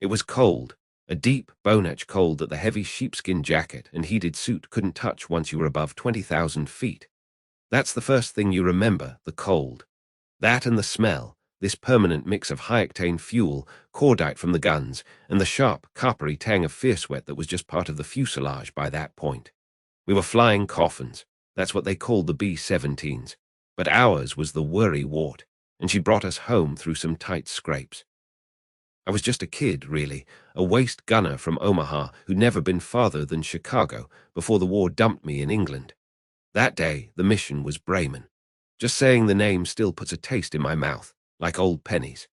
It was cold, a deep, bone-etched cold that the heavy sheepskin jacket and heated suit couldn't touch once you were above 20,000 feet. That's the first thing you remember, the cold. That and the smell, this permanent mix of high-octane fuel, cordite from the guns, and the sharp, coppery tang of fierce sweat that was just part of the fuselage by that point. We were flying coffins. That's what they called the B-17s. But ours was the worry-wart, and she brought us home through some tight scrapes. I was just a kid, really, a waste gunner from Omaha who'd never been farther than Chicago before the war dumped me in England. That day, the mission was Bremen. Just saying the name still puts a taste in my mouth, like old pennies.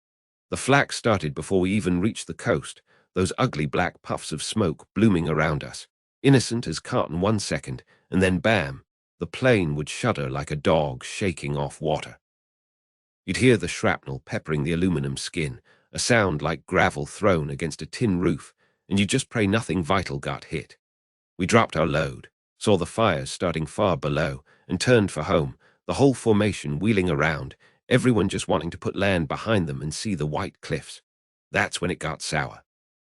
The flak started before we even reached the coast, those ugly black puffs of smoke blooming around us, innocent as cotton 1 second, and then bam, the plane would shudder like a dog shaking off water. You'd hear the shrapnel peppering the aluminum skin, a sound like gravel thrown against a tin roof, and you'd just pray nothing vital got hit. We dropped our load, saw the fires starting far below, and turned for home, the whole formation wheeling around, everyone just wanting to put land behind them and see the white cliffs. That's when it got sour.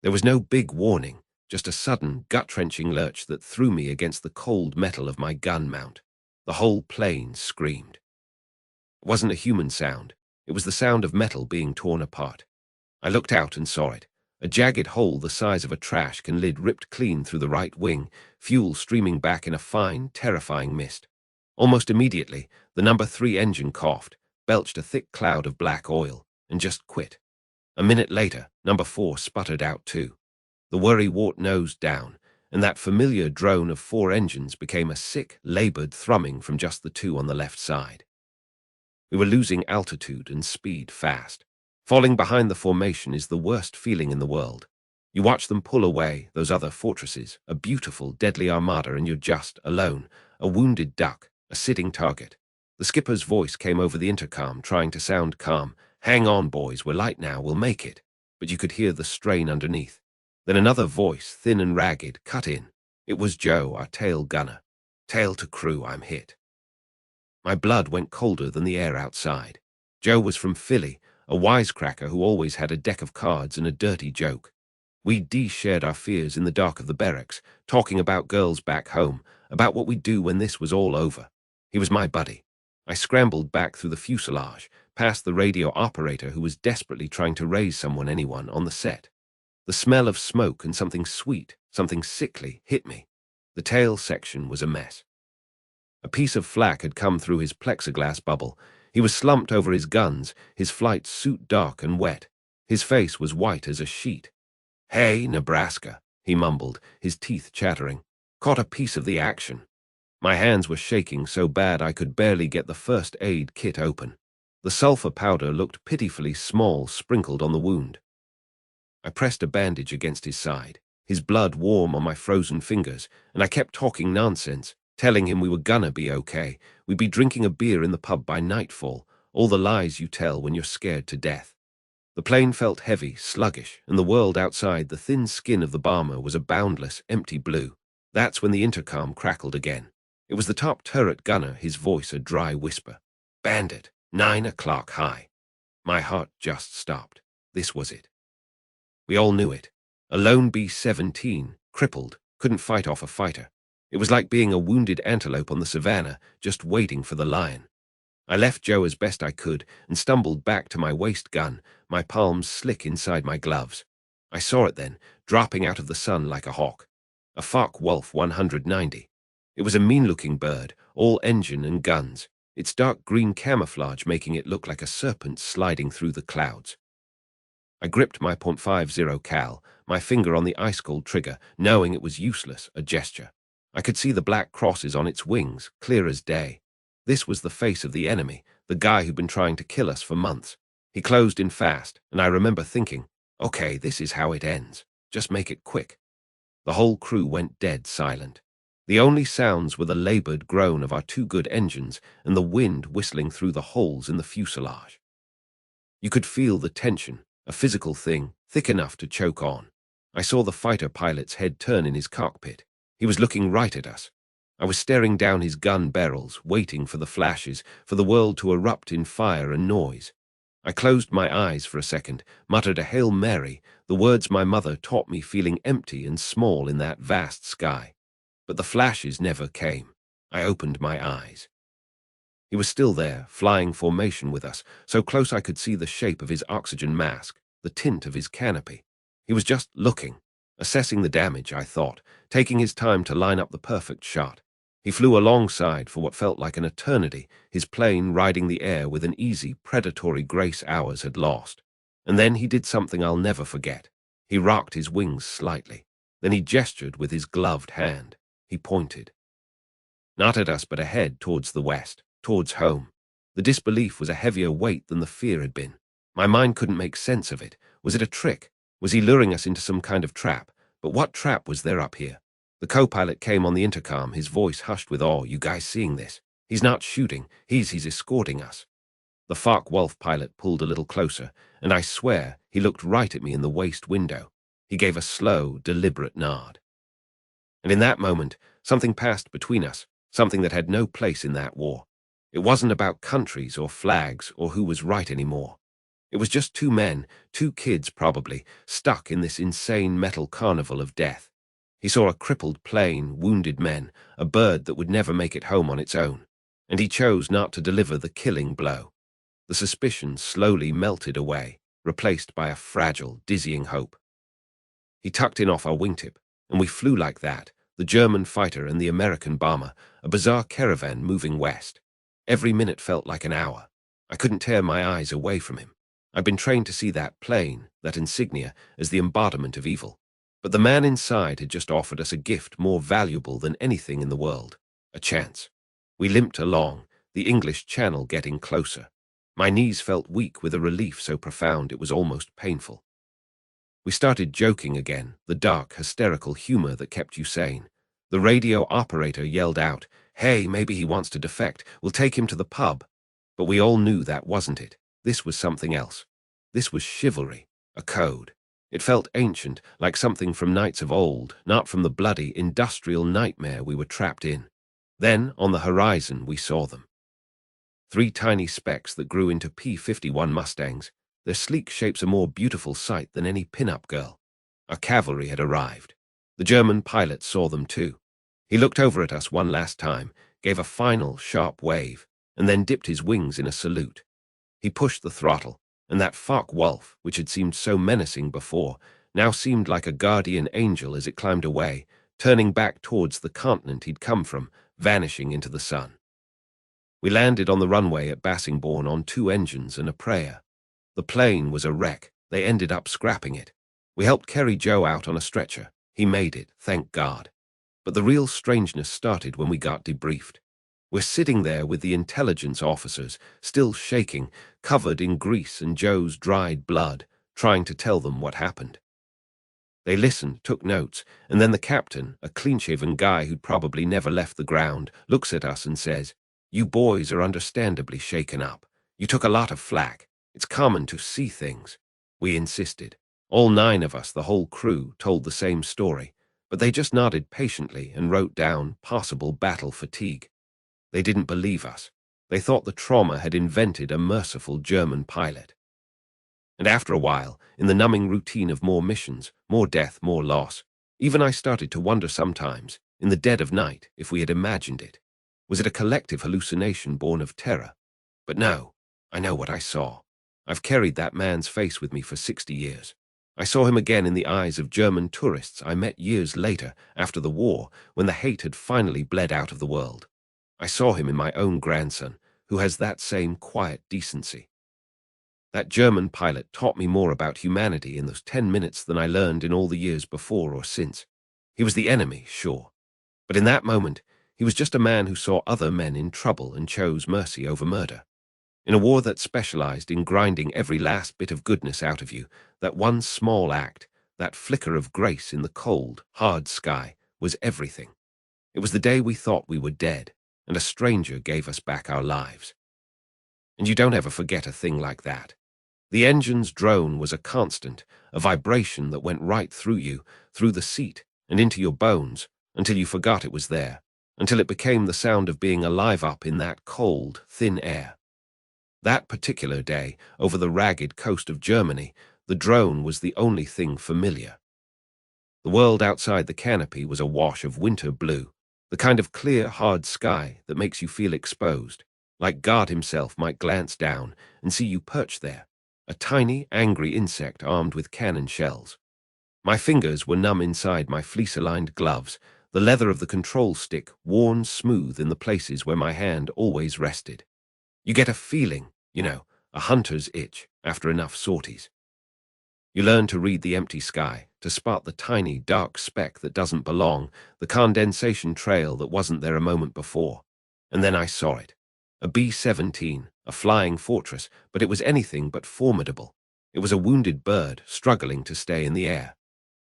There was no big warning, just a sudden, gut-wrenching lurch that threw me against the cold metal of my gun mount. The whole plane screamed. It wasn't a human sound. It was the sound of metal being torn apart. I looked out and saw it. A jagged hole the size of a trash can lid ripped clean through the right wing, fuel streaming back in a fine, terrifying mist. Almost immediately, the number 3 engine coughed, belched a thick cloud of black oil, and just quit. A minute later, number 4 sputtered out too. The worry-wart nosed down, and that familiar drone of 4 engines became a sick, labored thrumming from just the 2 on the left side. We were losing altitude and speed fast. Falling behind the formation is the worst feeling in the world. You watch them pull away, those other fortresses, a beautiful, deadly armada, and you're just alone, a wounded duck, a sitting target. The skipper's voice came over the intercom, trying to sound calm. "Hang on, boys, we're light now, we'll make it." But you could hear the strain underneath. Then another voice, thin and ragged, cut in. It was Joe, our tail gunner. "Tail to crew, I'm hit." My blood went colder than the air outside. Joe was from Philly, a wisecracker who always had a deck of cards and a dirty joke. We shared our fears in the dark of the barracks, talking about girls back home, about what we'd do when this was all over. He was my buddy. I scrambled back through the fuselage, past the radio operator who was desperately trying to raise anyone on the set. The smell of smoke and something sweet, something sickly, hit me. The tail section was a mess. A piece of flak had come through his plexiglass bubble. He was slumped over his guns, his flight suit dark and wet. His face was white as a sheet. "Hey, Nebraska," he mumbled, his teeth chattering. "Caught a piece of the action." My hands were shaking so bad I could barely get the first aid kit open. The sulfur powder looked pitifully small sprinkled on the wound. I pressed a bandage against his side, his blood warm on my frozen fingers, and I kept talking nonsense, telling him we were gonna be okay. We'd be drinking a beer in the pub by nightfall, all the lies you tell when you're scared to death. The plane felt heavy, sluggish, and the world outside the thin skin of the bomber was a boundless, empty blue. That's when the intercom crackled again. It was the top turret gunner, his voice a dry whisper. "Bandit, 9 o'clock high." My heart just stopped. This was it. We all knew it. A lone B-17, crippled, couldn't fight off a fighter. It was like being a wounded antelope on the savannah, just waiting for the lion. I left Joe as best I could and stumbled back to my waist gun, my palms slick inside my gloves. I saw it then, dropping out of the sun like a hawk. A Focke-Wulf 190. It was a mean-looking bird, all engine and guns, its dark green camouflage making it look like a serpent sliding through the clouds. I gripped my .50 cal, my finger on the ice-cold trigger, knowing it was useless, a gesture. I could see the black crosses on its wings, clear as day. This was the face of the enemy, the guy who'd been trying to kill us for months. He closed in fast, and I remember thinking, okay, this is how it ends. Just make it quick. The whole crew went dead silent. The only sounds were the labored groan of our 2 good engines and the wind whistling through the holes in the fuselage. You could feel the tension, a physical thing, thick enough to choke on. I saw the fighter pilot's head turn in his cockpit. He was looking right at us. I was staring down his gun barrels, waiting for the flashes, for the world to erupt in fire and noise. I closed my eyes for a second, muttered a Hail Mary, the words my mother taught me, feeling empty and small in that vast sky. But the flashes never came. I opened my eyes. He was still there, flying formation with us, so close I could see the shape of his oxygen mask, the tint of his canopy. He was just looking, assessing the damage, I thought, taking his time to line up the perfect shot. He flew alongside for what felt like an eternity, his plane riding the air with an easy, predatory grace ours had lost. And then he did something I'll never forget. He rocked his wings slightly. Then he gestured with his gloved hand. He pointed. Not at us, but ahead, towards the west, towards home. The disbelief was a heavier weight than the fear had been. My mind couldn't make sense of it. Was it a trick? Was he luring us into some kind of trap? But what trap was there up here? The co-pilot came on the intercom, his voice hushed with awe. You guys seeing this? He's not shooting. He's escorting us. The Focke-Wulf pilot pulled a little closer, and I swear he looked right at me in the waist window. He gave a slow, deliberate nod. And in that moment, something passed between us, something that had no place in that war. It wasn't about countries or flags or who was right anymore. It was just two men, two kids probably, stuck in this insane metal carnival of death. He saw a crippled plane, wounded men, a bird that would never make it home on its own, and he chose not to deliver the killing blow. The suspicion slowly melted away, replaced by a fragile, dizzying hope. He tucked in off our wingtip, and we flew like that, the German fighter and the American bomber, a bizarre caravan moving west. Every minute felt like an hour. I couldn't tear my eyes away from him. I'd been trained to see that plane, that insignia, as the embodiment of evil. But the man inside had just offered us a gift more valuable than anything in the world, a chance. We limped along, the English Channel getting closer. My knees felt weak with a relief so profound it was almost painful. We started joking again, the dark, hysterical humor that kept you sane. The radio operator yelled out, "Hey, maybe he wants to defect. We'll take him to the pub." But we all knew that wasn't it. This was something else. This was chivalry, a code. It felt ancient, like something from nights of old, not from the bloody, industrial nightmare we were trapped in. Then, on the horizon, we saw them. 3 tiny specks that grew into P-51 Mustangs, their sleek shapes a more beautiful sight than any pin-up girl. Our cavalry had arrived. The German pilot saw them too. He looked over at us one last time, gave a final, sharp wave, and then dipped his wings in a salute. He pushed the throttle, and that Focke-Wulf, which had seemed so menacing before, now seemed like a guardian angel as it climbed away, turning back towards the continent he'd come from, vanishing into the sun. We landed on the runway at Bassingbourn on 2 engines and a prayer. The plane was a wreck. They ended up scrapping it. We helped carry Joe out on a stretcher. He made it, thank God. But the real strangeness started when we got debriefed. We're sitting there with the intelligence officers, still shaking, covered in grease and Joe's dried blood, trying to tell them what happened. They listened, took notes, and then the captain, a clean-shaven guy who'd probably never left the ground, looks at us and says, "You boys are understandably shaken up. You took a lot of flack. It's common to see things." We insisted. All 9 of us, the whole crew, told the same story, but they just nodded patiently and wrote down possible battle fatigue. They didn't believe us. They thought the trauma had invented a merciful German pilot. And after a while, in the numbing routine of more missions, more death, more loss, even I started to wonder sometimes, in the dead of night, if we had imagined it. Was it a collective hallucination born of terror? But no, I know what I saw. I've carried that man's face with me for 60 years. I saw him again in the eyes of German tourists I met years later, after the war, when the hate had finally bled out of the world. I saw him in my own grandson, who has that same quiet decency. That German pilot taught me more about humanity in those 10 minutes than I learned in all the years before or since. He was the enemy, sure. But in that moment, he was just a man who saw other men in trouble and chose mercy over murder. In a war that specialized in grinding every last bit of goodness out of you, that one small act, that flicker of grace in the cold, hard sky, was everything. It was the day we thought we were dead, and a stranger gave us back our lives. And you don't ever forget a thing like that. The engine's drone was a constant, a vibration that went right through you, through the seat, and into your bones, until you forgot it was there, until it became the sound of being alive up in that cold, thin air. That particular day, over the ragged coast of Germany, the drone was the only thing familiar. The world outside the canopy was a wash of winter blue, the kind of clear, hard sky that makes you feel exposed, like God himself might glance down and see you perched there, a tiny, angry insect armed with cannon shells. My fingers were numb inside my fleece-aligned gloves, the leather of the control stick worn smooth in the places where my hand always rested. You get a feeling, a hunter's itch after enough sorties. You learn to read the empty sky, to spot the tiny, dark speck that doesn't belong, the condensation trail that wasn't there a moment before. And then I saw it. A B-17, a flying fortress, but it was anything but formidable. It was a wounded bird struggling to stay in the air.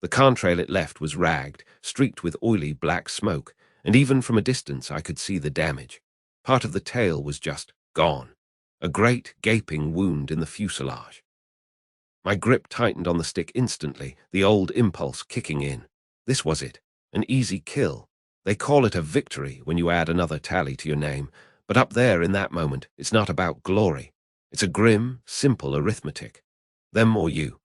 The contrail it left was ragged, streaked with oily black smoke, and even from a distance I could see the damage. Part of the tail was just gone. A great, gaping wound in the fuselage. My grip tightened on the stick instantly, the old impulse kicking in. This was it, an easy kill. They call it a victory when you add another tally to your name, but up there in that moment, it's not about glory. It's a grim, simple arithmetic. Them or you.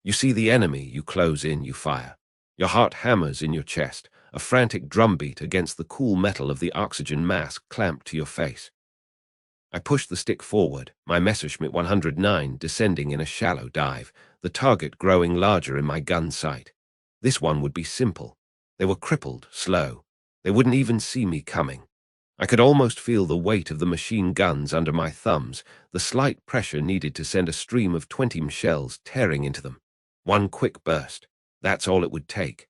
You see the enemy, you close in, you fire. Your heart hammers in your chest, a frantic drumbeat against the cool metal of the oxygen mask clamped to your face. I pushed the stick forward, my Messerschmitt 109 descending in a shallow dive, the target growing larger in my gun sight. This one would be simple. They were crippled, slow. They wouldn't even see me coming. I could almost feel the weight of the machine guns under my thumbs, the slight pressure needed to send a stream of 20 shells tearing into them. One quick burst. That's all it would take.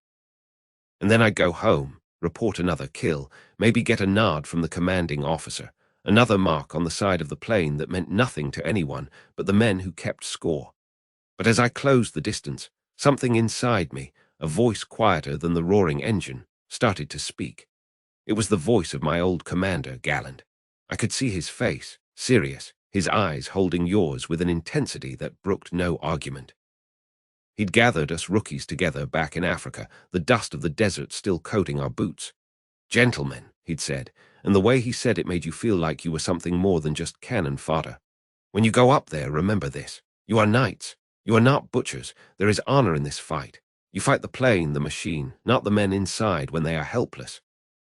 And then I'd go home, report another kill, maybe get a nod from the commanding officer. Another mark on the side of the plane that meant nothing to anyone but the men who kept score. But as I closed the distance, something inside me, a voice quieter than the roaring engine, started to speak. It was the voice of my old commander, Gallant. I could see his face, serious, his eyes holding yours with an intensity that brooked no argument. He'd gathered us rookies together back in Africa, the dust of the desert still coating our boots. "Gentlemen," he'd said, and the way he said it made you feel like you were something more than just cannon fodder. "When you go up there, remember this. You are knights. You are not butchers. There is honor in this fight. You fight the plane, the machine, not the men inside when they are helpless."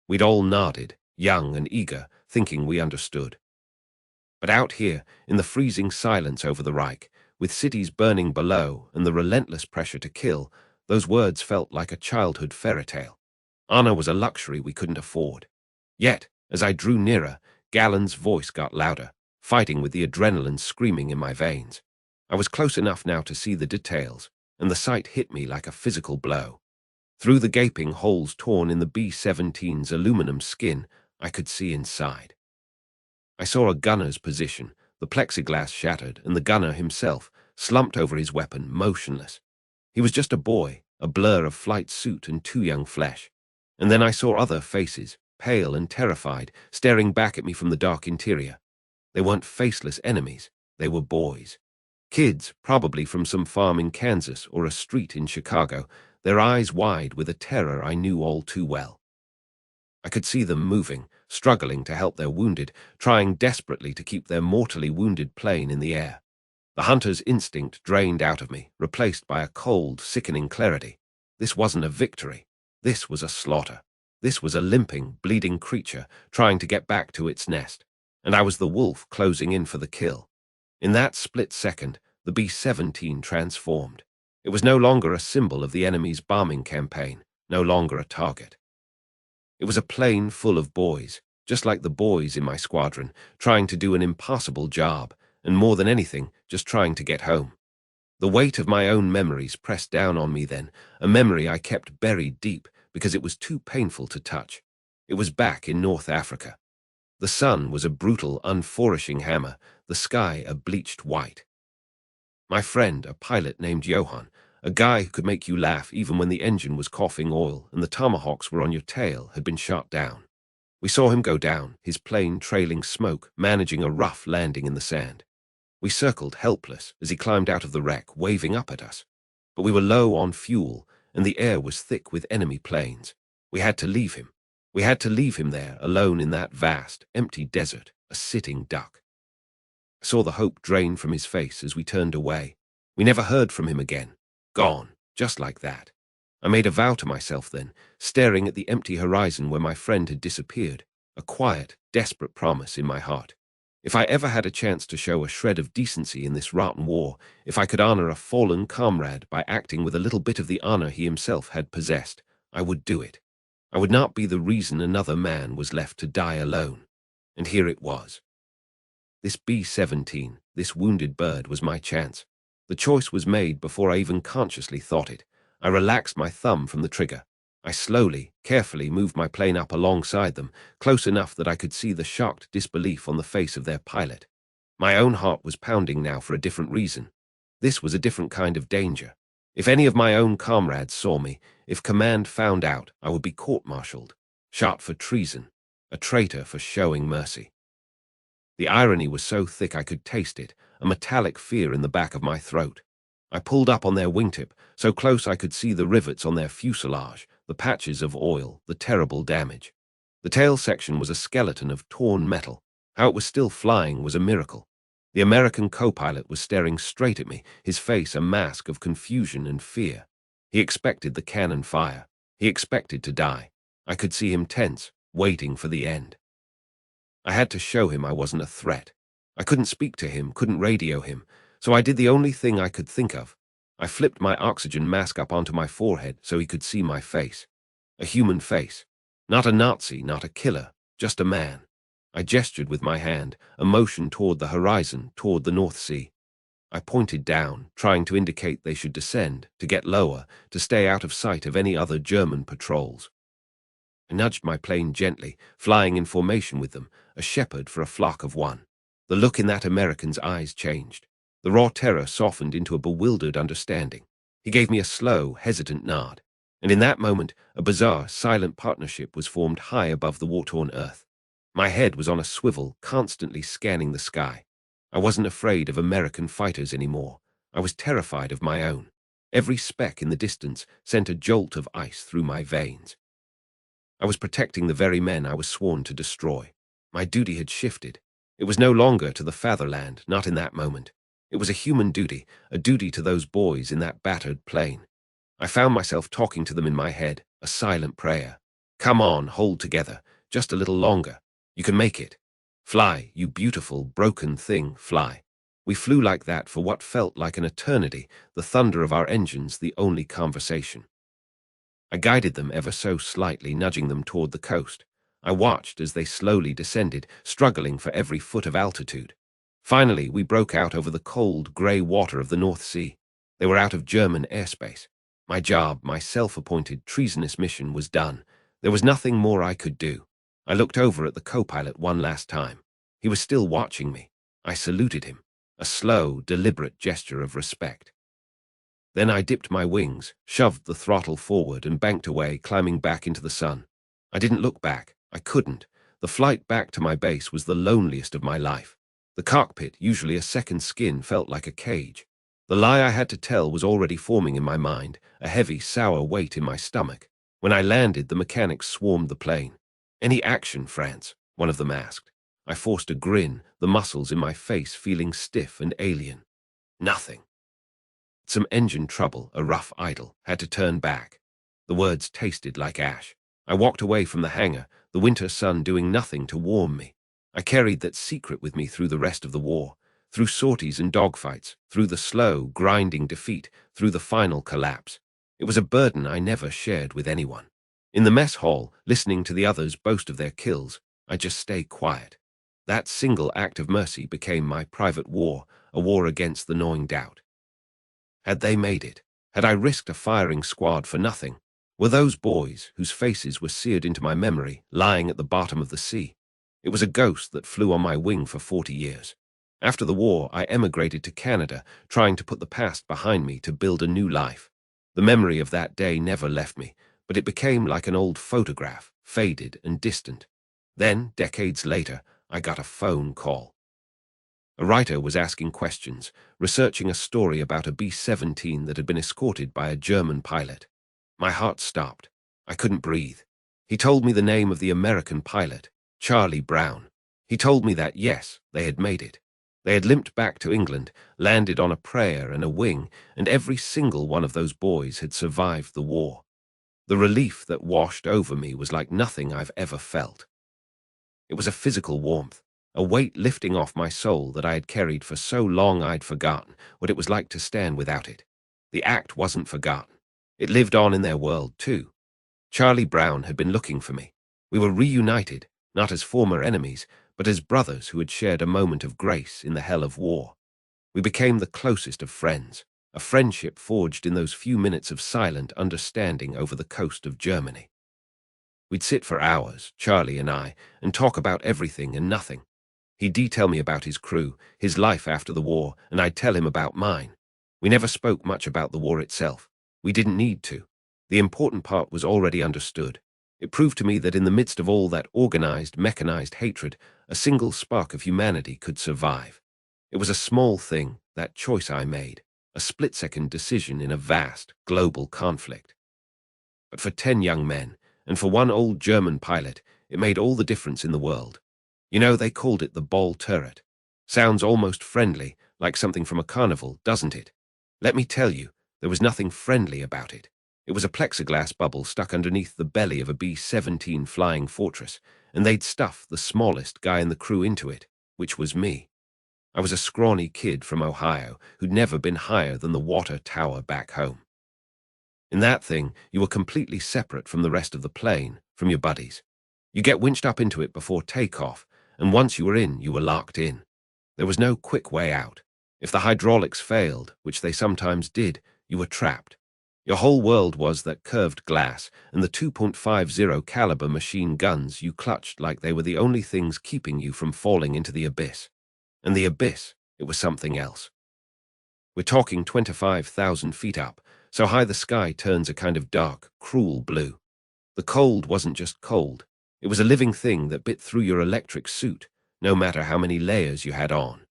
We'd all nodded, young and eager, thinking we understood. But out here, in the freezing silence over the Reich, with cities burning below and the relentless pressure to kill, those words felt like a childhood fairy tale. Honor was a luxury we couldn't afford. Yet, as I drew nearer, Gallant's voice got louder, fighting with the adrenaline screaming in my veins. I was close enough now to see the details, and the sight hit me like a physical blow. Through the gaping holes torn in the B-17's aluminum skin, I could see inside. I saw a gunner's position, the plexiglass shattered, and the gunner himself, slumped over his weapon, motionless. He was just a boy, a blur of flight suit and too young flesh. And then I saw other faces, pale and terrified, staring back at me from the dark interior. They weren't faceless enemies, they were boys. Kids, probably from some farm in Kansas or a street in Chicago, their eyes wide with a terror I knew all too well. I could see them moving, struggling to help their wounded, trying desperately to keep their mortally wounded plane in the air. The hunter's instinct drained out of me, replaced by a cold, sickening clarity. This wasn't a victory. This was a slaughter. This was a limping, bleeding creature trying to get back to its nest, and I was the wolf closing in for the kill. In that split second, the B-17 transformed. It was no longer a symbol of the enemy's bombing campaign, no longer a target. It was a plane full of boys, just like the boys in my squadron, trying to do an impossible job, and more than anything, just trying to get home. The weight of my own memories pressed down on me then, a memory I kept buried deep because it was too painful to touch. It was back in North Africa. The sun was a brutal, unflourishing hammer, the sky a bleached white. My friend, a pilot named Johann, a guy who could make you laugh even when the engine was coughing oil and the tomahawks were on your tail, had been shot down. We saw him go down, his plane trailing smoke, managing a rough landing in the sand. We circled helpless as he climbed out of the wreck, waving up at us. But we were low on fuel, and the air was thick with enemy planes. We had to leave him. We had to leave him there, alone in that vast, empty desert, a sitting duck. I saw the hope drain from his face as we turned away. We never heard from him again. Gone, just like that. I made a vow to myself then, staring at the empty horizon where my friend had disappeared, a quiet, desperate promise in my heart. If I ever had a chance to show a shred of decency in this rotten war, if I could honor a fallen comrade by acting with a little bit of the honor he himself had possessed, I would do it. I would not be the reason another man was left to die alone. And here it was. This B-17, this wounded bird, was my chance. The choice was made before I even consciously thought it. I relaxed my thumb from the trigger. I slowly, carefully moved my plane up alongside them, close enough that I could see the shocked disbelief on the face of their pilot. My own heart was pounding now for a different reason. This was a different kind of danger. If any of my own comrades saw me, if command found out, I would be court-martialed, shot for treason, a traitor for showing mercy. The irony was so thick I could taste it, a metallic fear in the back of my throat. I pulled up on their wingtip, so close I could see the rivets on their fuselage, the patches of oil, the terrible damage. The tail section was a skeleton of torn metal. How it was still flying was a miracle. The American co-pilot was staring straight at me, his face a mask of confusion and fear. He expected the cannon fire. He expected to die. I could see him tense, waiting for the end. I had to show him I wasn't a threat. I couldn't speak to him, couldn't radio him, so I did the only thing I could think of. I flipped my oxygen mask up onto my forehead so he could see my face. A human face. Not a Nazi, not a killer, just a man. I gestured with my hand, a motion toward the horizon, toward the North Sea. I pointed down, trying to indicate they should descend, to get lower, to stay out of sight of any other German patrols. I nudged my plane gently, flying in formation with them, a shepherd for a flock of one. The look in that American's eyes changed. The raw terror softened into a bewildered understanding. He gave me a slow, hesitant nod. And in that moment, a bizarre, silent partnership was formed high above the war-torn earth. My head was on a swivel, constantly scanning the sky. I wasn't afraid of American fighters anymore. I was terrified of my own. Every speck in the distance sent a jolt of ice through my veins. I was protecting the very men I was sworn to destroy. My duty had shifted. It was no longer to the fatherland, not in that moment. It was a human duty, a duty to those boys in that battered plane. I found myself talking to them in my head, a silent prayer. Come on, hold together, just a little longer. You can make it. Fly, you beautiful, broken thing, fly. We flew like that for what felt like an eternity, the thunder of our engines the only conversation. I guided them ever so slightly, nudging them toward the coast. I watched as they slowly descended, struggling for every foot of altitude. Finally, we broke out over the cold, grey water of the North Sea. They were out of German airspace. My job, my self-appointed treasonous mission, was done. There was nothing more I could do. I looked over at the co-pilot one last time. He was still watching me. I saluted him, a slow, deliberate gesture of respect. Then I dipped my wings, shoved the throttle forward and banked away, climbing back into the sun. I didn't look back. I couldn't. The flight back to my base was the loneliest of my life. The cockpit, usually a second skin, felt like a cage. The lie I had to tell was already forming in my mind, a heavy, sour weight in my stomach. When I landed, the mechanics swarmed the plane. "Any action, France?" one of them asked. I forced a grin, the muscles in my face feeling stiff and alien. Nothing. Some engine trouble, a rough idle, had to turn back. The words tasted like ash. I walked away from the hangar, the winter sun doing nothing to warm me. I carried that secret with me through the rest of the war, through sorties and dogfights, through the slow, grinding defeat, through the final collapse. It was a burden I never shared with anyone. In the mess hall, listening to the others boast of their kills, I just stayed quiet. That single act of mercy became my private war, a war against the gnawing doubt. Had they made it? Had I risked a firing squad for nothing? Were those boys, whose faces were seared into my memory, lying at the bottom of the sea? It was a ghost that flew on my wing for 40 years. After the war, I emigrated to Canada, trying to put the past behind me to build a new life. The memory of that day never left me, but it became like an old photograph, faded and distant. Then, decades later, I got a phone call. A writer was asking questions, researching a story about a B-17 that had been escorted by a German pilot. My heart stopped. I couldn't breathe. He told me the name of the American pilot, Charlie Brown. He told me that, yes, they had made it. They had limped back to England, landed on a prayer and a wing, and every single one of those boys had survived the war. The relief that washed over me was like nothing I've ever felt. It was a physical warmth, a weight lifting off my soul that I had carried for so long I'd forgotten what it was like to stand without it. The act wasn't forgotten. It lived on in their world, too. Charlie Brown had been looking for me. We were reunited, not as former enemies, but as brothers who had shared a moment of grace in the hell of war. We became the closest of friends, a friendship forged in those few minutes of silent understanding over the coast of Germany. We'd sit for hours, Charlie and I, and talk about everything and nothing. He'd detail me about his crew, his life after the war, and I'd tell him about mine. We never spoke much about the war itself. We didn't need to. The important part was already understood. It proved to me that in the midst of all that organized, mechanized hatred, a single spark of humanity could survive. It was a small thing, that choice I made, a split-second decision in a vast, global conflict. But for 10 young men, and for one old German pilot, it made all the difference in the world. You know, they called it the ball turret. Sounds almost friendly, like something from a carnival, doesn't it? Let me tell you, there was nothing friendly about it. It was a plexiglass bubble stuck underneath the belly of a B-17 flying fortress, and they'd stuffed the smallest guy in the crew into it, which was me. I was a scrawny kid from Ohio who'd never been higher than the water tower back home. In that thing, you were completely separate from the rest of the plane, from your buddies. You get winched up into it before takeoff, and once you were in, you were locked in. There was no quick way out. If the hydraulics failed, which they sometimes did, you were trapped. Your whole world was that curved glass and the 2.50 caliber machine guns you clutched like they were the only things keeping you from falling into the abyss. And the abyss, it was something else. We're talking 25,000 feet up, so high the sky turns a kind of dark, cruel blue. The cold wasn't just cold. It was a living thing that bit through your electric suit, no matter how many layers you had on.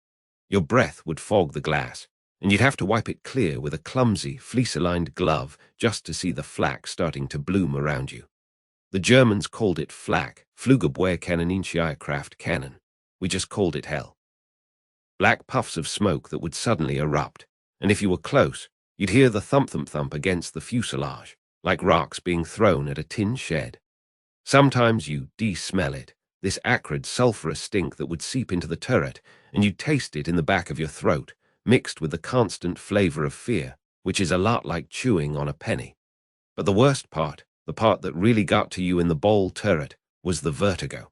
Your breath would fog the glass, and you'd have to wipe it clear with a clumsy, fleece-aligned glove just to see the flak starting to bloom around you. The Germans called it flak, Flugabwehrkanonenschierkraft cannon. We just called it hell. Black puffs of smoke that would suddenly erupt, and if you were close, you'd hear the thump-thump-thump against the fuselage, like rocks being thrown at a tin shed. Sometimes you de-smell it, this acrid, sulphurous stink that would seep into the turret, and you'd taste it in the back of your throat, mixed with the constant flavor of fear, which is a lot like chewing on a penny. But the worst part, the part that really got to you in the ball turret, was the vertigo.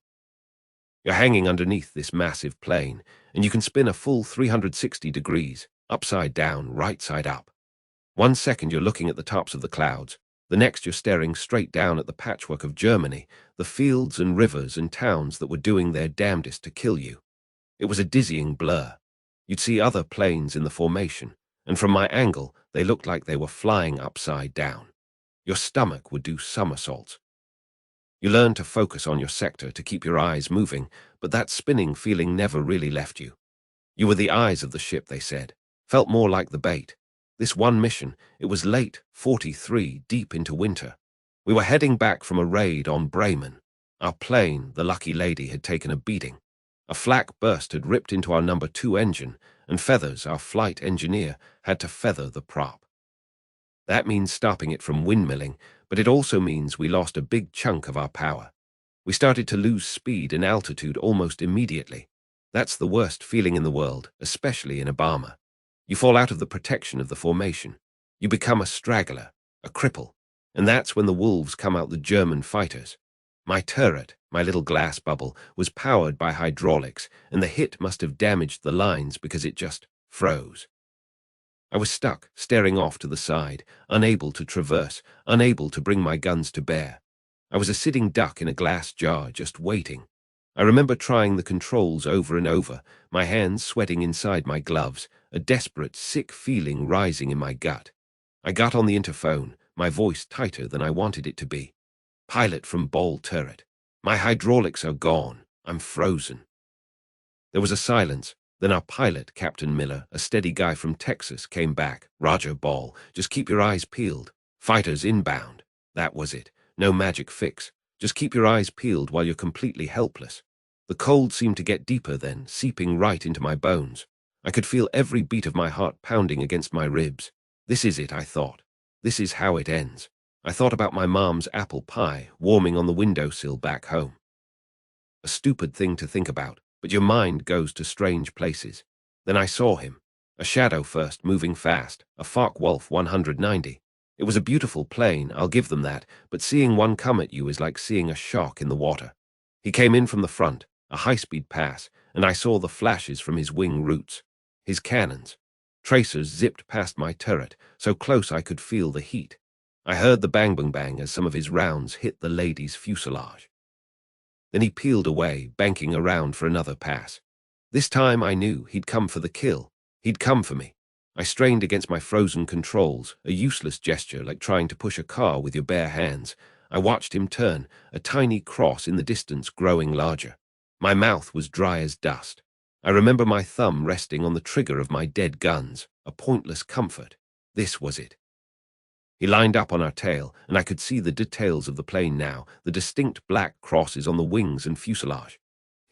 You're hanging underneath this massive plane, and you can spin a full 360 degrees, upside down, right side up. 1 second you're looking at the tops of the clouds, the next you're staring straight down at the patchwork of Germany, the fields and rivers and towns that were doing their damnedest to kill you. It was a dizzying blur. You'd see other planes in the formation, and from my angle, they looked like they were flying upside down. Your stomach would do somersaults. You learned to focus on your sector to keep your eyes moving, but that spinning feeling never really left you. You were the eyes of the ship, they said. Felt more like the bait. This one mission, it was late 43, deep into winter. We were heading back from a raid on Bremen. Our plane, the Lucky Lady, had taken a beating. A flak burst had ripped into our number 2 engine, and Feathers, our flight engineer, had to feather the prop. That means stopping it from windmilling, but it also means we lost a big chunk of our power. We started to lose speed and altitude almost immediately. That's the worst feeling in the world, especially in a bomber. You fall out of the protection of the formation. You become a straggler, a cripple, and that's when the wolves come out, the German fighters. My turret, my little glass bubble, was powered by hydraulics, and the hit must have damaged the lines because it just froze. I was stuck, staring off to the side, unable to traverse, unable to bring my guns to bear. I was a sitting duck in a glass jar, just waiting. I remember trying the controls over and over, my hands sweating inside my gloves, a desperate, sick feeling rising in my gut. I got on the interphone, my voice tighter than I wanted it to be. Pilot from Ball Turret. My hydraulics are gone. I'm frozen. There was a silence. Then our pilot, Captain Miller, a steady guy from Texas, came back. Roger, Ball. Just keep your eyes peeled. Fighters inbound. That was it. No magic fix. Just keep your eyes peeled while you're completely helpless. The cold seemed to get deeper then, seeping right into my bones. I could feel every beat of my heart pounding against my ribs. This is it, I thought. This is how it ends. I thought about my mom's apple pie warming on the windowsill back home. A stupid thing to think about, but your mind goes to strange places. Then I saw him. A shadow first, moving fast, a Focke-Wulf 190. It was a beautiful plane, I'll give them that, but seeing one come at you is like seeing a shark in the water. He came in from the front, a high-speed pass, and I saw the flashes from his wing roots. His cannons. Tracers zipped past my turret, so close I could feel the heat. I heard the bang-bang-bang as some of his rounds hit the lady's fuselage. Then he peeled away, banking around for another pass. This time I knew he'd come for the kill. He'd come for me. I strained against my frozen controls, a useless gesture like trying to push a car with your bare hands. I watched him turn, a tiny cross in the distance growing larger. My mouth was dry as dust. I remember my thumb resting on the trigger of my dead guns, a pointless comfort. This was it. He lined up on our tail, and I could see the details of the plane now, the distinct black crosses on the wings and fuselage.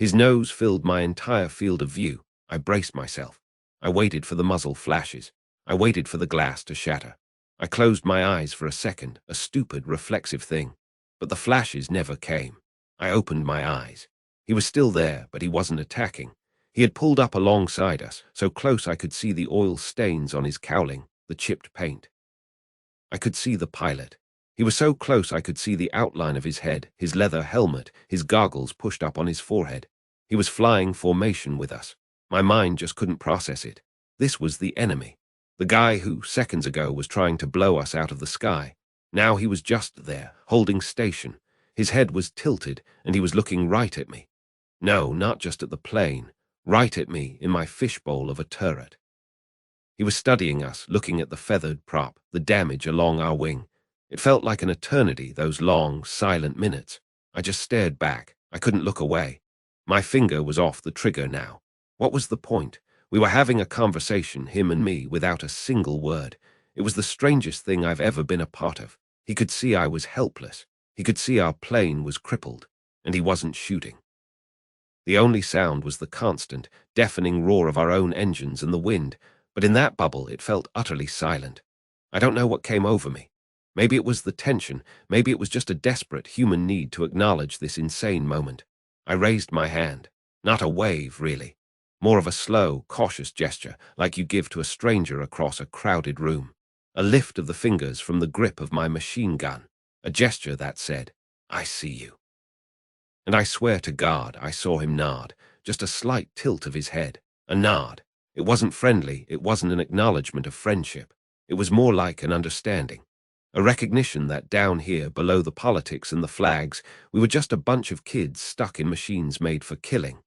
His nose filled my entire field of view. I braced myself. I waited for the muzzle flashes. I waited for the glass to shatter. I closed my eyes for a second, a stupid, reflexive thing. But the flashes never came. I opened my eyes. He was still there, but he wasn't attacking. He had pulled up alongside us, so close I could see the oil stains on his cowling, the chipped paint. I could see the pilot. He was so close I could see the outline of his head, his leather helmet, his goggles pushed up on his forehead. He was flying formation with us. My mind just couldn't process it. This was the enemy. The guy who, seconds ago, was trying to blow us out of the sky. Now he was just there, holding station. His head was tilted, and he was looking right at me. No, not just at the plane. Right at me, in my fishbowl of a turret. He was studying us, looking at the feathered prop, the damage along our wing. It felt like an eternity, those long, silent minutes. I just stared back. I couldn't look away. My finger was off the trigger now. What was the point? We were having a conversation, him and me, without a single word. It was the strangest thing I've ever been a part of. He could see I was helpless. He could see our plane was crippled, and he wasn't shooting. The only sound was the constant, deafening roar of our own engines and the wind, but in that bubble it felt utterly silent. I don't know what came over me. Maybe it was the tension, maybe it was just a desperate human need to acknowledge this insane moment. I raised my hand. Not a wave, really. More of a slow, cautious gesture, like you give to a stranger across a crowded room. A lift of the fingers from the grip of my machine gun. A gesture that said, "I see you." And I swear to God, I saw him nod, just a slight tilt of his head. A nod. It wasn't friendly, it wasn't an acknowledgement of friendship. It was more like an understanding. A recognition that down here, below the politics and the flags, we were just a bunch of kids stuck in machines made for killing.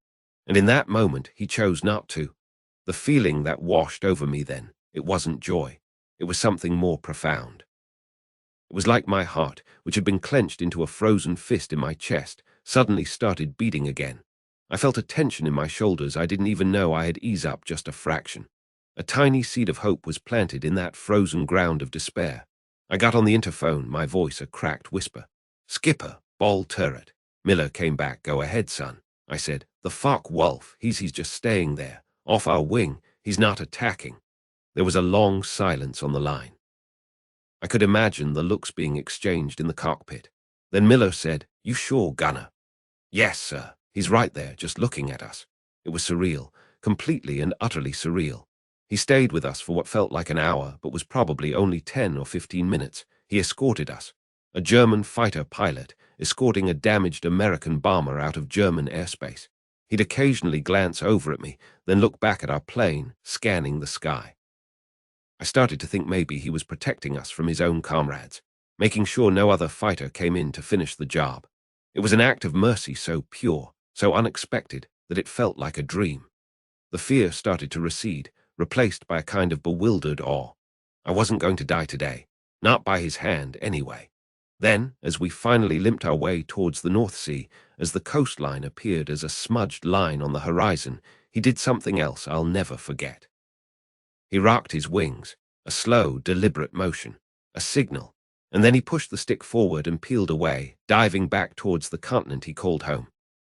And in that moment, he chose not to. The feeling that washed over me then, it wasn't joy. It was something more profound. It was like my heart, which had been clenched into a frozen fist in my chest, suddenly started beating again. I felt a tension in my shoulders I didn't even know I had eased up just a fraction. A tiny seed of hope was planted in that frozen ground of despair. I got on the interphone, my voice a cracked whisper. "Skipper, Ball turret." Miller came back. "Go ahead, son." I said. "The Focke-Wulf, he's just staying there. Off our wing, he's not attacking." There was a long silence on the line. I could imagine the looks being exchanged in the cockpit. Then Miller said, "You sure, gunner?" "Yes, sir. He's right there, just looking at us." It was surreal, completely and utterly surreal. He stayed with us for what felt like an hour, but was probably only 10 or 15 minutes. He escorted us. A German fighter pilot, escorting a damaged American bomber out of German airspace. He'd occasionally glance over at me, then look back at our plane, scanning the sky. I started to think maybe he was protecting us from his own comrades, making sure no other fighter came in to finish the job. It was an act of mercy so pure, so unexpected, that it felt like a dream. The fear started to recede, replaced by a kind of bewildered awe. I wasn't going to die today, not by his hand anyway. Then, as we finally limped our way towards the North Sea, as the coastline appeared as a smudged line on the horizon, he did something else I'll never forget. He rocked his wings, a slow, deliberate motion, a signal, and then he pushed the stick forward and peeled away, diving back towards the continent he called home.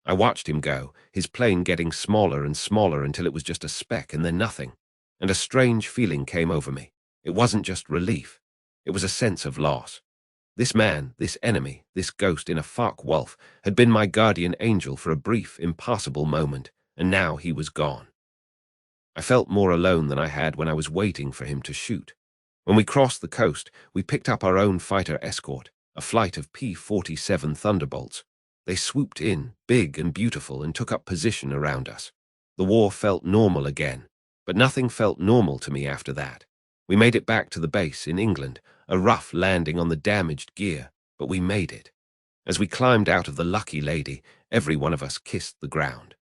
I watched him go, his plane getting smaller and smaller until it was just a speck and then nothing. And a strange feeling came over me. It wasn't just relief. It was a sense of loss. This man, this enemy, this ghost in a Focke-Wulf had been my guardian angel for a brief, impassable moment, and now he was gone. I felt more alone than I had when I was waiting for him to shoot. When we crossed the coast, we picked up our own fighter Escort, a flight of P-47 Thunderbolts. They swooped in, big and beautiful, and took up position around us. The war felt normal again, but nothing felt normal to me after that. We made it back to the base in England, a rough landing on the damaged gear, but we made it. As we climbed out of the Lucky Lady, every one of us kissed the ground.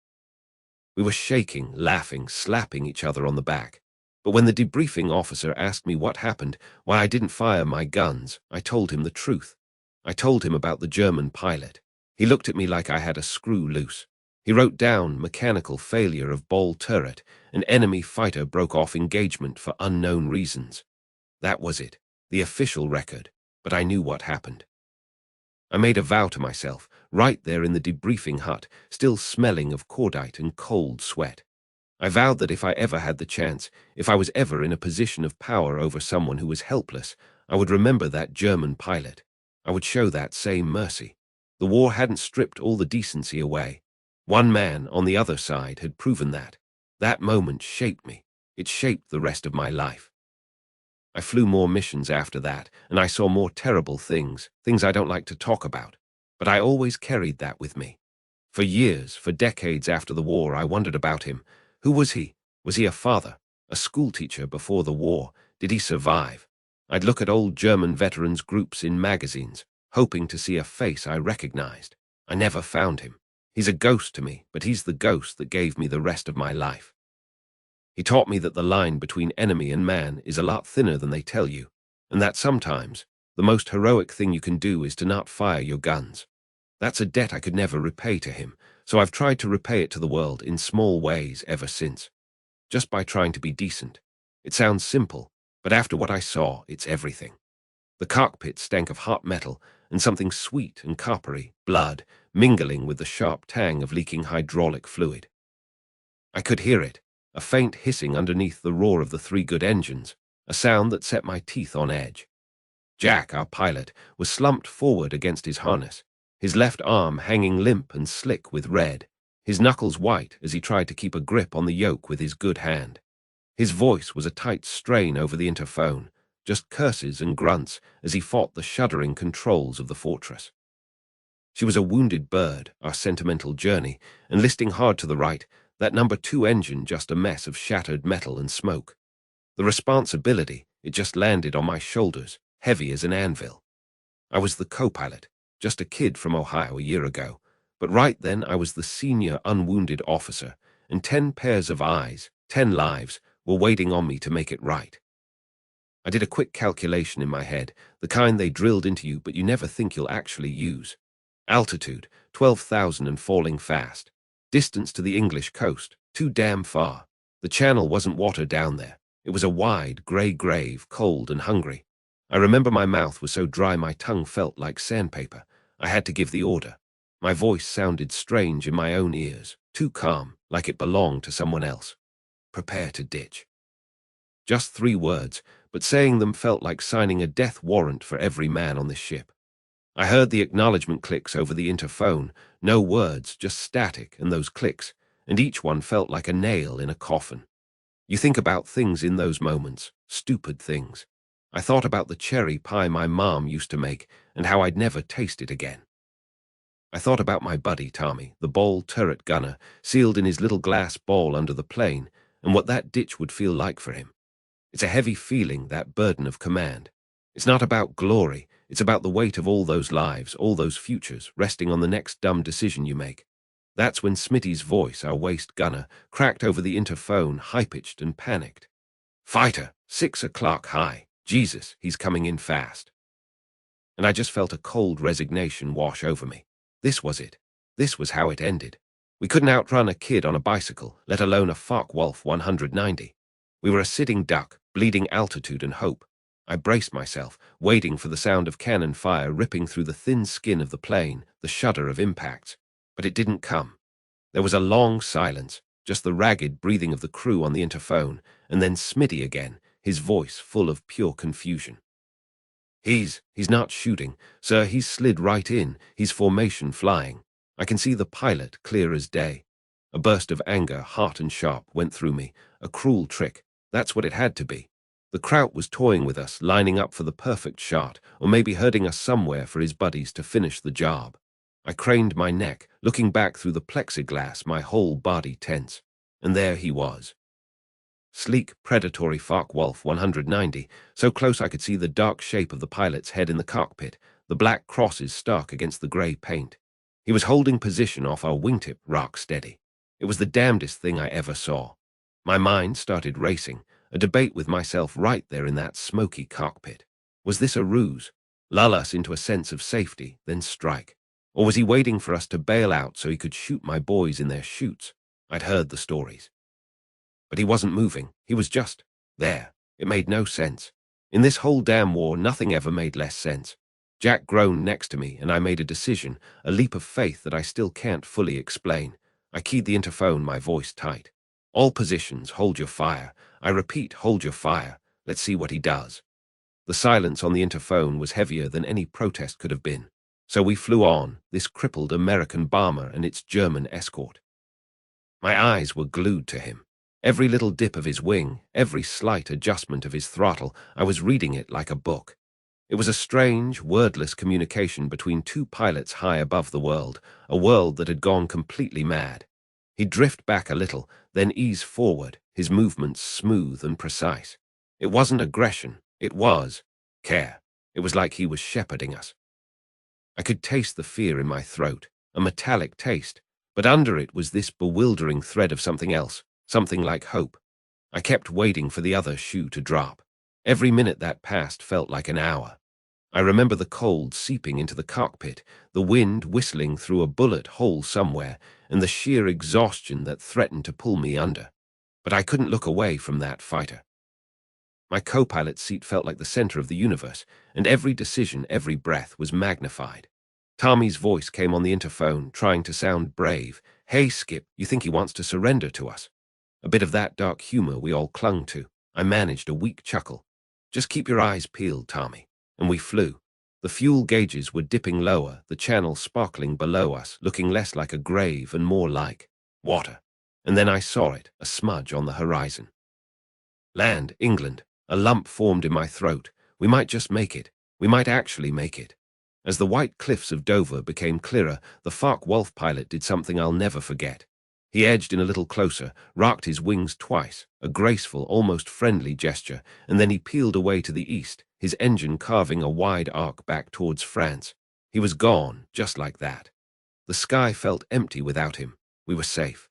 We were shaking, laughing, slapping each other on the back. But when the debriefing officer asked me what happened, why I didn't fire my guns, I told him the truth. I told him about the German pilot. He looked at me like I had a screw loose. He wrote down mechanical failure of ball turret, an enemy fighter broke off engagement for unknown reasons. That was it, the official record, but I knew what happened. I made a vow to myself, right there in the debriefing hut, still smelling of cordite and cold sweat. I vowed that if I ever had the chance, if I was ever in a position of power over someone who was helpless, I would remember that German pilot. I would show that same mercy. The war hadn't stripped all the decency away. One man on the other side had proven that. That moment shaped me. It shaped the rest of my life. I flew more missions after that, and I saw more terrible things, things I don't like to talk about. But I always carried that with me. For years, for decades after the war, I wondered about him. Who was he? Was he a father? A schoolteacher before the war? Did he survive? I'd look at old German veterans groups in magazines, hoping to see a face I recognized. I never found him. He's a ghost to me, but he's the ghost that gave me the rest of my life. He taught me that the line between enemy and man is a lot thinner than they tell you, and that sometimes the most heroic thing you can do is to not fire your guns. That's a debt I could never repay to him, so I've tried to repay it to the world in small ways ever since. Just by trying to be decent. It sounds simple, but after what I saw, it's everything. The cockpit stank of hot metal and something sweet and coppery, blood, mingling with the sharp tang of leaking hydraulic fluid. I could hear it, a faint hissing underneath the roar of the three good engines, a sound that set my teeth on edge. Jack, our pilot, was slumped forward against his harness, his left arm hanging limp and slick with red, his knuckles white as he tried to keep a grip on the yoke with his good hand. His voice was a tight strain over the interphone, just curses and grunts as he fought the shuddering controls of the fortress. She was a wounded bird, our sentimental journey, and listing hard to the right, that number 2 engine just a mess of shattered metal and smoke. The responsibility, it just landed on my shoulders, heavy as an anvil. I was the co-pilot, just a kid from Ohio a year ago, but right then I was the senior unwounded officer, and 10 pairs of eyes, 10 lives, were waiting on me to make it right. I did a quick calculation in my head, the kind they drilled into you but you never think you'll actually use. Altitude, 12,000 and falling fast. Distance to the English coast, too damn far. The channel wasn't water down there. It was a wide, grey grave, cold and hungry. I remember my mouth was so dry my tongue felt like sandpaper. I had to give the order. My voice sounded strange in my own ears, too calm, like it belonged to someone else. Prepare to ditch. Just 3 words, but saying them felt like signing a death warrant for every man on this ship. I heard the acknowledgement clicks over the interphone, no words, just static and those clicks, and each one felt like a nail in a coffin. You think about things in those moments, stupid things. I thought about the cherry pie my mom used to make and how I'd never taste it again. I thought about my buddy Tommy, the ball turret gunner, sealed in his little glass ball under the plane, and what that ditch would feel like for him. It's a heavy feeling, that burden of command. It's not about glory, it's about the weight of all those lives, all those futures, resting on the next dumb decision you make. That's when Smitty's voice, our waist gunner, cracked over the interphone, high-pitched and panicked. "Fighter, 6 o'clock high. Jesus, he's coming in fast." And I just felt a cold resignation wash over me. This was it. This was how it ended. We couldn't outrun a kid on a bicycle, let alone a Focke-Wulf 190. We were a sitting duck, bleeding altitude and hope. I braced myself, waiting for the sound of cannon fire ripping through the thin skin of the plane, the shudder of impacts. But it didn't come. There was a long silence, just the ragged breathing of the crew on the interphone, and then Smitty again, his voice full of pure confusion. He's not shooting, sir. He's slid right in, his formation flying. I can see the pilot clear as day. A burst of anger, hot and sharp, went through me. A cruel trick. That's what it had to be. The Kraut was toying with us, lining up for the perfect shot, or maybe herding us somewhere for his buddies to finish the job. I craned my neck, looking back through the plexiglass, my whole body tense. And there he was. Sleek, predatory Focke-Wulf 190, so close I could see the dark shape of the pilot's head in the cockpit, the black crosses stark against the grey paint. He was holding position off our wingtip, rock steady. It was the damnedest thing I ever saw. My mind started racing, a debate with myself right there in that smoky cockpit. Was this a ruse? Lull us into a sense of safety, then strike? Or was he waiting for us to bail out so he could shoot my boys in their chutes? I'd heard the stories. But he wasn't moving. He was just there. It made no sense. In this whole damn war, nothing ever made less sense. Jack groaned next to me, and I made a decision, a leap of faith that I still can't fully explain. I keyed the interphone, my voice tight. All positions, hold your fire. I repeat, hold your fire. Let's see what he does. The silence on the interphone was heavier than any protest could have been. So we flew on, this crippled American bomber and its German escort. My eyes were glued to him. Every little dip of his wing, every slight adjustment of his throttle, I was reading it like a book. It was a strange, wordless communication between two pilots high above the world, a world that had gone completely mad. He'd drift back a little, then ease forward, his movements smooth and precise. It wasn't aggression, it was care. It was like he was shepherding us. I could taste the fear in my throat, a metallic taste, but under it was this bewildering thread of something else. Something like hope. I kept waiting for the other shoe to drop. Every minute that passed felt like an hour. I remember the cold seeping into the cockpit, the wind whistling through a bullet hole somewhere, and the sheer exhaustion that threatened to pull me under. But I couldn't look away from that fighter. My co-pilot's seat felt like the center of the universe, and every decision, every breath was magnified. Tommy's voice came on the interphone, trying to sound brave. Hey, Skip, you think he wants to surrender to us? A bit of that dark humor we all clung to. I managed a weak chuckle. Just keep your eyes peeled, Tommy. And we flew. The fuel gauges were dipping lower, the channel sparkling below us, looking less like a grave and more like water. And then I saw it, a smudge on the horizon. Land, England. A lump formed in my throat. We might just make it. We might actually make it. As the white cliffs of Dover became clearer, the Focke-Wulf pilot did something I'll never forget. He edged in a little closer, rocked his wings twice, a graceful, almost friendly gesture, and then he peeled away to the east, his engine carving a wide arc back towards France. He was gone, just like that. The sky felt empty without him. We were safe.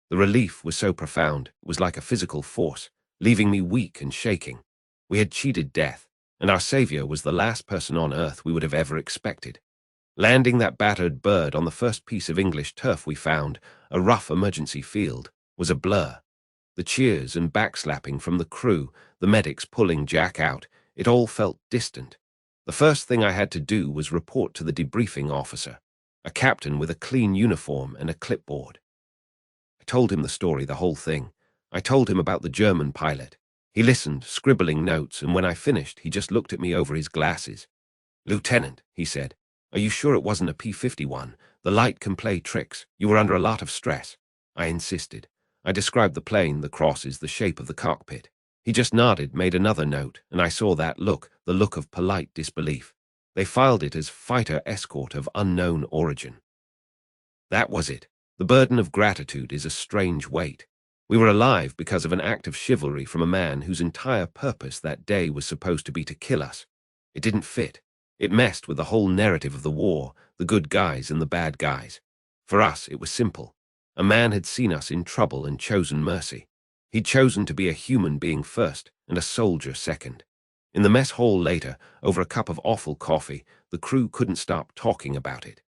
The relief was so profound, it was like a physical force, leaving me weak and shaking. We had cheated death, and our savior was the last person on earth we would have ever expected. Landing that battered bird on the first piece of English turf we found, a rough emergency field, was a blur. The cheers and backslapping from the crew, the medics pulling Jack out, it all felt distant. The first thing I had to do was report to the debriefing officer, a captain with a clean uniform and a clipboard. I told him the story, the whole thing. I told him about the German pilot. He listened, scribbling notes, and when I finished, he just looked at me over his glasses. "Lieutenant," he said, "are you sure it wasn't a P-51? The light can play tricks. You were under a lot of stress." I insisted. I described the plane, the crosses, the shape of the cockpit. He just nodded, made another note, and I saw that look, the look of polite disbelief. They filed it as fighter escort of unknown origin. That was it. The burden of gratitude is a strange weight. We were alive because of an act of chivalry from a man whose entire purpose that day was supposed to be to kill us. It didn't fit. It messed with the whole narrative of the war, the good guys and the bad guys. For us, it was simple. A man had seen us in trouble and chosen mercy. He'd chosen to be a human being first and a soldier second. In the mess hall later, over a cup of awful coffee, the crew couldn't stop talking about it.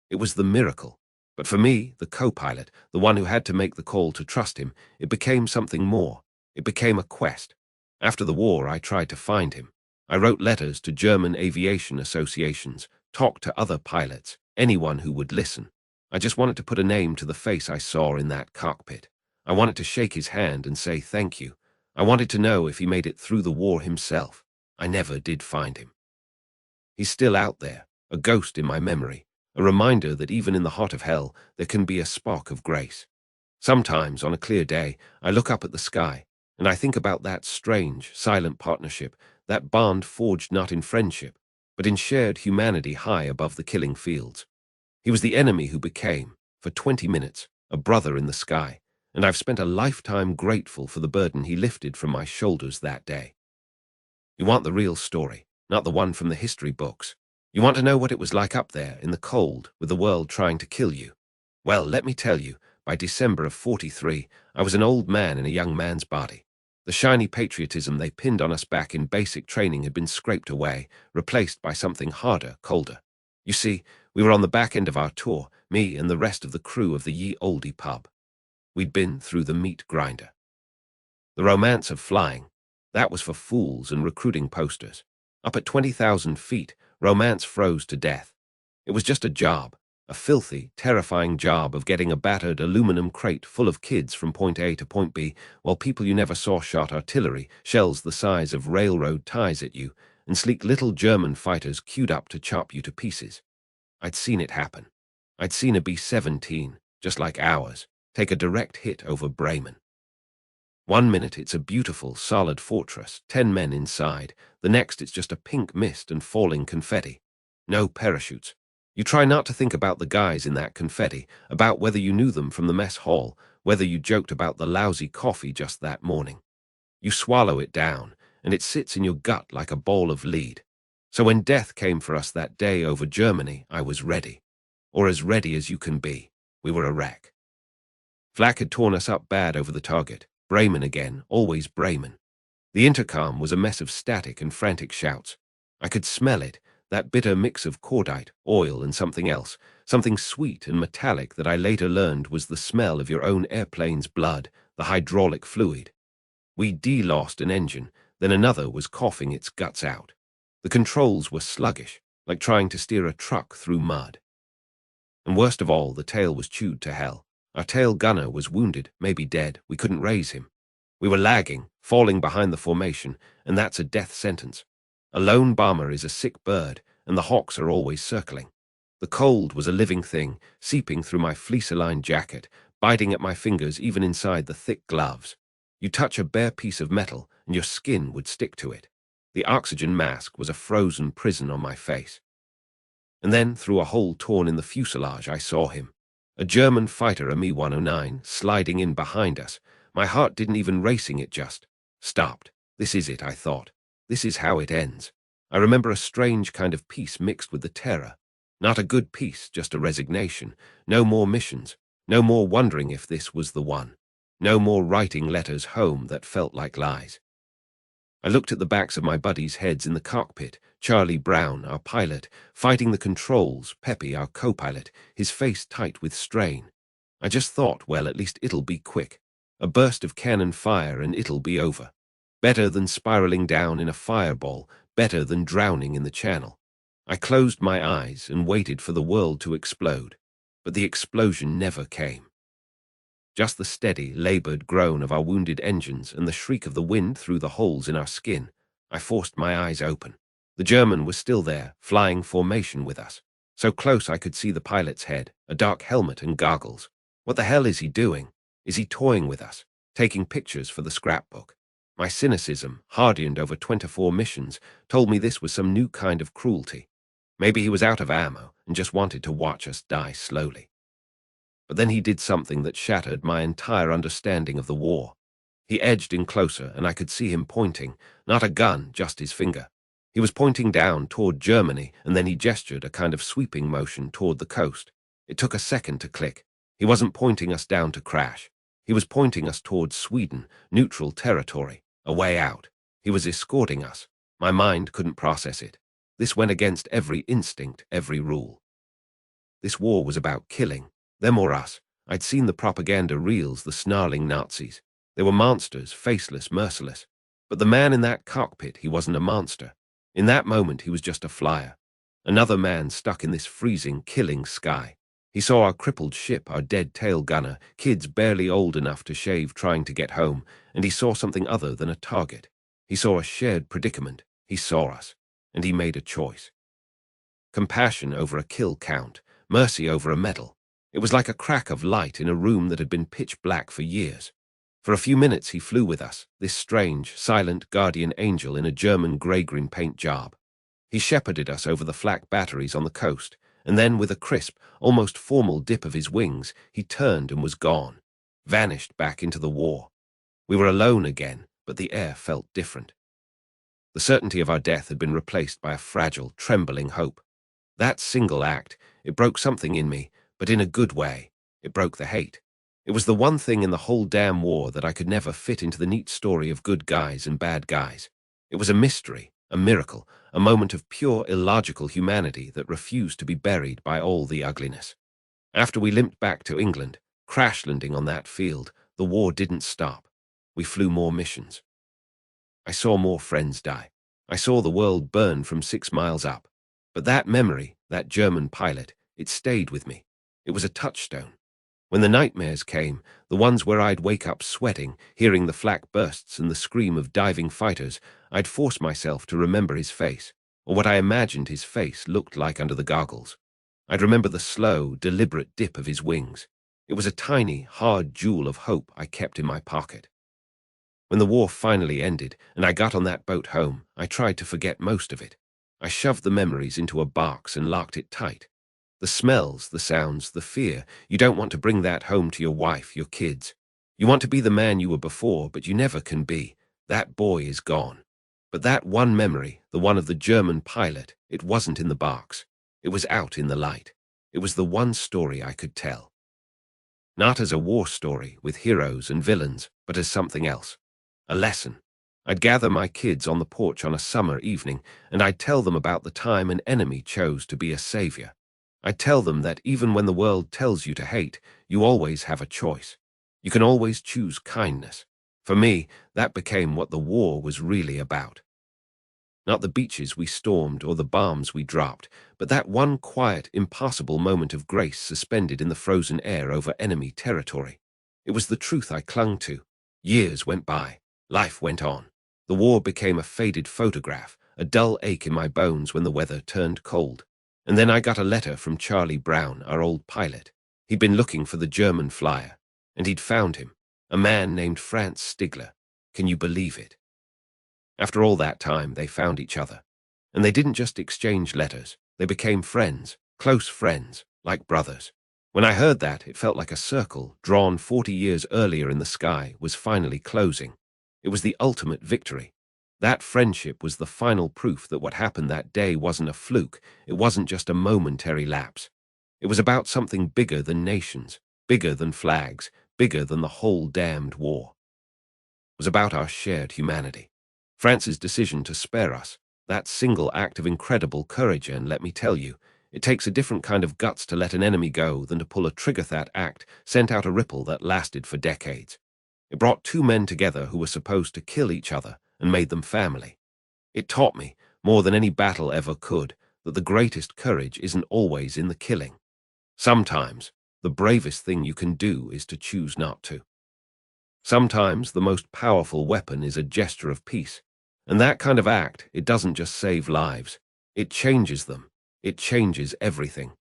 It was the miracle. But for me, the co-pilot, the one who had to make the call to trust him, it became something more. It became a quest. After the war, I tried to find him. I wrote letters to German aviation associations, talked to other pilots, anyone who would listen. I just wanted to put a name to the face I saw in that cockpit. I wanted to shake his hand and say thank you. I wanted to know if he made it through the war himself. I never did find him. He's still out there, a ghost in my memory, a reminder that even in the heart of hell, there can be a spark of grace. Sometimes, on a clear day, I look up at the sky, and I think about that strange, silent partnership, that bond forged not in friendship, but in shared humanity high above the killing fields. He was the enemy who became, for 20 minutes, a brother in the sky, and I've spent a lifetime grateful for the burden he lifted from my shoulders that day. You want the real story, not the one from the history books. You want to know what it was like up there in the cold with the world trying to kill you. Well, let me tell you, by December of 43, I was an old man in a young man's body. The shiny patriotism they pinned on us back in basic training had been scraped away, replaced by something harder, colder. You see, we were on the back end of our tour, me and the rest of the crew of the Ye Olde pub. We'd been through the meat grinder. The romance of flying, that was for fools and recruiting posters. Up at 20,000 feet, romance froze to death. It was just a job, a filthy, terrifying job of getting a battered aluminum crate full of kids from point A to point B while people you never saw shot artillery, shells the size of railroad ties at you, and sleek little German fighters queued up to chop you to pieces. I'd seen it happen. I'd seen a B-17, just like ours, take a direct hit over Bremen. 1 minute it's a beautiful, solid fortress, 10 men inside. The next it's just a pink mist and falling confetti. No parachutes. You try not to think about the guys in that confetti, about whether you knew them from the mess hall, whether you joked about the lousy coffee just that morning. You swallow it down, and it sits in your gut like a ball of lead. So when death came for us that day over Germany, I was ready. Or as ready as you can be. We were a wreck. Flak had torn us up bad over the target. Bremen again, always Bremen. The intercom was a mess of static and frantic shouts. I could smell it, that bitter mix of cordite, oil, and something else, something sweet and metallic that I later learned was the smell of your own airplane's blood, the hydraulic fluid. We de-lost an engine, then another was coughing its guts out. The controls were sluggish, like trying to steer a truck through mud. And worst of all, the tail was chewed to hell. Our tail gunner was wounded, maybe dead. We couldn't raise him. We were lagging, falling behind the formation, and that's a death sentence. A lone bomber is a sick bird, and the hawks are always circling. The cold was a living thing, seeping through my fleece-aligned jacket, biting at my fingers even inside the thick gloves. You touch a bare piece of metal, and your skin would stick to it. The oxygen mask was a frozen prison on my face. And then, through a hole torn in the fuselage, I saw him. A German fighter, a Me-109, sliding in behind us. My heart didn't even racing, it just stopped. This is it, I thought. This is how it ends. I remember a strange kind of peace mixed with the terror. Not a good peace, just a resignation. No more missions. No more wondering if this was the one. No more writing letters home that felt like lies. I looked at the backs of my buddies' heads in the cockpit. Charlie Brown, our pilot, fighting the controls, Peppy, our co-pilot, his face tight with strain. I just thought, well, at least it'll be quick. A burst of cannon fire and it'll be over. Better than spiraling down in a fireball, better than drowning in the channel. I closed my eyes and waited for the world to explode, but the explosion never came. Just the steady, labored groan of our wounded engines and the shriek of the wind through the holes in our skin. I forced my eyes open. The German was still there, flying formation with us. So close I could see the pilot's head, a dark helmet and goggles. What the hell is he doing? Is he toying with us, taking pictures for the scrapbook? My cynicism, hardened over 24 missions, told me this was some new kind of cruelty. Maybe he was out of ammo and just wanted to watch us die slowly. But then he did something that shattered my entire understanding of the war. He edged in closer, and I could see him pointing, not a gun, just his finger. He was pointing down toward Germany, and then he gestured a kind of sweeping motion toward the coast. It took a second to click. He wasn't pointing us down to crash. He was pointing us toward Sweden, neutral territory, a way out. He was escorting us. My mind couldn't process it. This went against every instinct, every rule. This war was about killing. Them or us. I'd seen the propaganda reels, the snarling Nazis. They were monsters, faceless, merciless. But the man in that cockpit, he wasn't a monster. In that moment, he was just a flyer. Another man stuck in this freezing, killing sky. He saw our crippled ship, our dead tail gunner, kids barely old enough to shave trying to get home, and he saw something other than a target. He saw a shared predicament. He saw us, and he made a choice. Compassion over a kill count, mercy over a medal. It was like a crack of light in a room that had been pitch black for years. For a few minutes he flew with us, this strange, silent guardian angel in a German grey-green paint job. He shepherded us over the flak batteries on the coast, and then with a crisp, almost formal dip of his wings, he turned and was gone, vanished back into the war. We were alone again, but the air felt different. The certainty of our death had been replaced by a fragile, trembling hope. That single act, it broke something in me, but in a good way. It broke the hate. It was the one thing in the whole damn war that I could never fit into the neat story of good guys and bad guys. It was a mystery, a miracle, a moment of pure illogical humanity that refused to be buried by all the ugliness. After we limped back to England, crash landing on that field, the war didn't stop. We flew more missions. I saw more friends die. I saw the world burn from 6 miles up. But that memory, that German pilot, it stayed with me. It was a touchstone. When the nightmares came, the ones where I'd wake up sweating, hearing the flak bursts and the scream of diving fighters, I'd force myself to remember his face, or what I imagined his face looked like under the goggles. I'd remember the slow, deliberate dip of his wings. It was a tiny, hard jewel of hope I kept in my pocket. When the war finally ended, and I got on that boat home, I tried to forget most of it. I shoved the memories into a box and locked it tight. The smells, the sounds, the fear, you don't want to bring that home to your wife, your kids. You want to be the man you were before, but you never can be. That boy is gone. But that one memory, the one of the German pilot, it wasn't in the box. It was out in the light. It was the one story I could tell. Not as a war story with heroes and villains, but as something else. A lesson. I'd gather my kids on the porch on a summer evening, and I'd tell them about the time an enemy chose to be a savior. I'd tell them that even when the world tells you to hate, you always have a choice. You can always choose kindness. For me, that became what the war was really about. Not the beaches we stormed or the bombs we dropped, but that one quiet, impossible moment of grace suspended in the frozen air over enemy territory. It was the truth I clung to. Years went by. Life went on. The war became a faded photograph, a dull ache in my bones when the weather turned cold. And then I got a letter from Charlie Brown, our old pilot. He'd been looking for the German flyer, and he'd found him, a man named Franz Stigler. Can you believe it? After all that time, they found each other. And they didn't just exchange letters. They became friends, close friends, like brothers. When I heard that, it felt like a circle, drawn 40 years earlier in the sky, was finally closing. It was the ultimate victory. That friendship was the final proof that what happened that day wasn't a fluke. It wasn't just a momentary lapse. It was about something bigger than nations, bigger than flags, bigger than the whole damned war. It was about our shared humanity. France's decision to spare us, that single act of incredible courage, and let me tell you, it takes a different kind of guts to let an enemy go than to pull a trigger. That act sent out a ripple that lasted for decades. It brought two men together who were supposed to kill each other and made them family. It taught me, more than any battle ever could, that the greatest courage isn't always in the killing. Sometimes, the bravest thing you can do is to choose not to. Sometimes, the most powerful weapon is a gesture of peace. And that kind of act, it doesn't just save lives. It changes them. It changes everything.